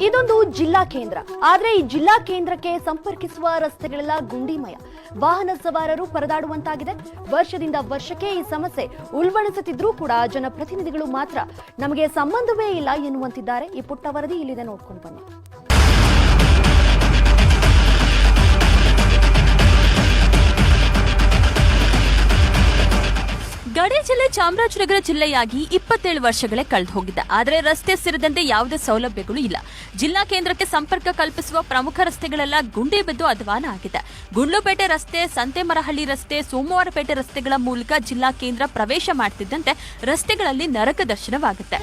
ಇದೊಂದು ಜಿಲ್ಲಾ ಕೇಂದ್ರ. ಆದ್ರೆ ಈ ಜಿಲ್ಲಾ ಕೇಂದ್ರಕ್ಕೆ ಸಂಪರ್ಕಿಸುವ ರಸ್ತೆಗಳೆಲ್ಲ ಗುಂಡಿಮಯ. ವಾಹನ ಸವಾರರು ಪರದಾಡುವಂತಾಗಿದೆ. ವರ್ಷದಿಂದ ವರ್ಷಕ್ಕೆ ಈ ಸಮಸ್ಯೆ ಉಲ್ಬಣಿಸುತ್ತಿದ್ರೂ ಕೂಡ ಜನಪ್ರತಿನಿಧಿಗಳು ಮಾತ್ರ ನಮಗೆ ಸಂಬಂಧವೇ ಇಲ್ಲ ಎನ್ನುವಂತಿದ್ದಾರೆ. ಈ ಪುಟ್ಟ ವರದಿ ಇಲ್ಲಿದೆ, ನೋಡ್ಕೊಂಡು ಬನ್ನಿ. ಗಡಿ ಜಿಲ್ಲೆ ಚಾಮರಾಜನಗರ ಜಿಲ್ಲೆಯಾಗಿ 27 ವರ್ಷಗಳೇ ಕಳೆದು ಹೋಗಿದೆ. ಆದರೆ ರಸ್ತೆ ಸೇರಿದಂತೆ ಯಾವುದೇ ಸೌಲಭ್ಯಗಳು ಇಲ್ಲ. ಜಿಲ್ಲಾ ಕೇಂದ್ರಕ್ಕೆ ಸಂಪರ್ಕ ಕಲ್ಪಿಸುವ ಪ್ರಮುಖ ರಸ್ತೆಗಳೆಲ್ಲ ಗುಂಡಿ ಬಿದ್ದು ಅಧ್ವಾನ ಆಗಿದೆ. ಗುಂಡ್ಲುಪೇಟೆ ರಸ್ತೆ, ಸಂತೆಮರಹಳ್ಳಿ ರಸ್ತೆ, ಸೋಮವಾರಪೇಟೆ ರಸ್ತೆಗಳ ಮೂಲಕ ಜಿಲ್ಲಾ ಕೇಂದ್ರ ಪ್ರವೇಶ ಮಾಡುತ್ತಿದ್ದಂತೆ ರಸ್ತೆಗಳಲ್ಲಿ ನರಕ ದರ್ಶನವಾಗುತ್ತೆ.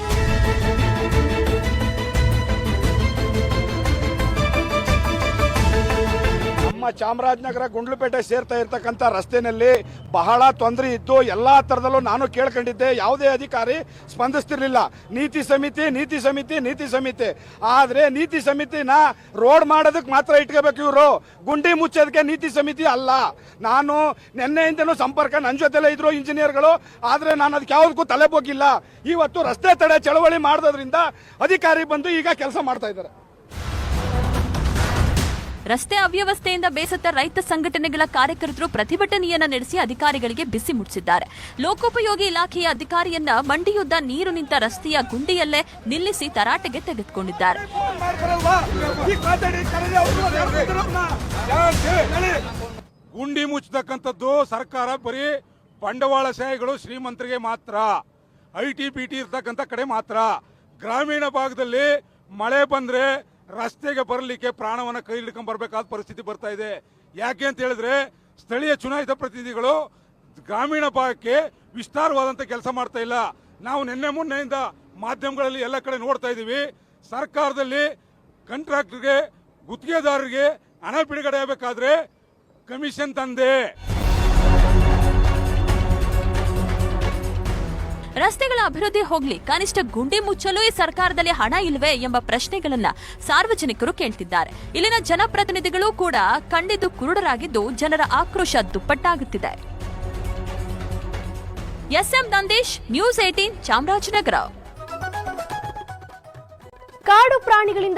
ನಮ್ಮ ಚಾಮರಾಜನಗರ ಗುಂಡ್ಲುಪೇಟೆ ಸೇರ್ತಾ ಇರ್ತಕ್ಕಂಥ ರಸ್ತೆಯಲ್ಲಿ ಬಹಳ ತೊಂದರೆ ಇದ್ದು ಎಲ್ಲಾ ತರದಲ್ಲೂ ನಾನು ಕೇಳ್ಕೊಂಡಿದ್ದೆ. ಯಾವುದೇ ಅಧಿಕಾರಿ ಸ್ಪಂದಿಸ್ತಿರ್ಲಿಲ್ಲ. ನೀತಿ ಸಮಿತಿ ಆದ್ರೆ ನೀತಿ ಸಮಿತಿನ ರೋಡ್ ಮಾಡೋದಕ್ಕೆ ಮಾತ್ರ ಇಟ್ಕೋಬೇಕು. ಇವರು ಗುಂಡಿ ಮುಚ್ಚೋದಕ್ಕೆ ನೀತಿ ಸಮಿತಿ ಅಲ್ಲ. ನಾನು ನಿನ್ನೆಯಿಂದನೂ ಸಂಪರ್ಕ ನನ್ನ ಜೊತೆಲೇ ಇದ್ರು ಇಂಜಿನಿಯರ್ಗಳು. ಆದ್ರೆ ನಾನು ಅದಕ್ಕೆ ಯಾವುದಕ್ಕೂ ತಲೆ ಬೋಗಿಲ್ಲ. ಇವತ್ತು ರಸ್ತೆ ತಡೆ ಚಳವಳಿ ಮಾಡೋದ್ರಿಂದ ಅಧಿಕಾರಿ ಬಂದು ಈಗ ಕೆಲಸ ಮಾಡ್ತಾ ಇದ್ದಾರೆ. ರಸ್ತೆ ಅವ್ಯವಸ್ಥೆಯಿಂದ ಬೇಸತ್ತ ರೈತ ಸಂಘಟನೆಗಳ ಕಾರ್ಯಕರ್ತರು ಪ್ರತಿಭಟನೆಯನ್ನ ನಡೆಸಿ ಅಧಿಕಾರಿಗಳಿಗೆ ಬಿಸಿ ಮುಟ್ಟಿಸಿದ್ದಾರೆ. ಲೋಕೋಪಯೋಗಿ ಇಲಾಖೆಯ ಅಧಿಕಾರಿಯನ್ನ ಮಂಡಿಯುದ್ದ ನೀರು ನಿಂತ ರಸ್ತೆಯ ಗುಂಡಿಯಲ್ಲೇ ನಿಲ್ಲಿಸಿ ತರಾಟೆಗೆ ತೆಗೆದುಕೊಂಡಿದ್ದಾರೆ. ಗುಂಡಿ ಮುಚ್ಚತಕ್ಕಂಥದ್ದು ಸರ್ಕಾರ ಬರೀ ಬಂಡವಾಳಶಾಹಿಗಳು ಶ್ರೀಮಂತರಿಗೆ ಮಾತ್ರ, ಐಟಿ ಇರ್ತಕ್ಕಂಥ ಕಡೆ ಮಾತ್ರ. ಗ್ರಾಮೀಣ ಭಾಗದಲ್ಲಿ ಮಳೆ ಬಂದ್ರೆ ರಸ್ತೆಗೆ ಬರಲಿಕ್ಕೆ ಪ್ರಾಣವನ್ನ ಕೈ ಹಿಡ್ಕೊಂಡ್ ಬರಬೇಕಾದ ಪರಿಸ್ಥಿತಿ ಬರ್ತಾ ಇದೆ. ಯಾಕೆ ಅಂತ ಹೇಳಿದ್ರೆ ಸ್ಥಳೀಯ ಚುನಾಯಿತ ಪ್ರತಿನಿಧಿಗಳು ಗ್ರಾಮೀಣ ಭಾಗಕ್ಕೆ ವಿಸ್ತಾರವಾದಂತ ಕೆಲಸ ಮಾಡ್ತಾ ಇಲ್ಲ. ನಾವು ನಿನ್ನೆ ಮೊನ್ನೆಯಿಂದ ಮಾಧ್ಯಮಗಳಲ್ಲಿ ಎಲ್ಲ ಕಡೆ ನೋಡ್ತಾ ಇದೀವಿ. ಸರ್ಕಾರದಲ್ಲಿ ಕಾಂಟ್ರಾಕ್ಟರ್ಗೆ, ಗುತ್ತಿಗೆದಾರರಿಗೆ ಹಣ ಬಿಡುಗಡೆ ಆಗಬೇಕಾದ್ರೆ ಕಮಿಷನ್ ತಂದೆ. ರಸ್ತೆಗಳ ಅಭಿವೃದ್ಧಿ ಹೋಗ್ಲಿ, ಕನಿಷ್ಠ ಗುಂಡಿ ಮುಚ್ಚಲು ಈ ಸರ್ಕಾರದಲ್ಲಿ ಹಣ ಇಲ್ವೇ ಎಂಬ ಪ್ರಶ್ನೆಗಳನ್ನ ಸಾರ್ವಜನಿಕರು ಕೇಳ್ತಿದ್ದಾರೆ. ಇಲ್ಲಿನ ಜನಪ್ರತಿನಿಧಿಗಳು ಕೂಡ ಕಂಡಿದ್ದು ಕುರುಡರಾಗಿದ್ದು ಜನರ ಆಕ್ರೋಶ ದುಪ್ಪಟ್ಟಾಗುತ್ತಿದೆ. SM Nandish, news 18, Chamarajanagar. ಕಾಡು ಪ್ರಾಣಿಗಳಿಂದ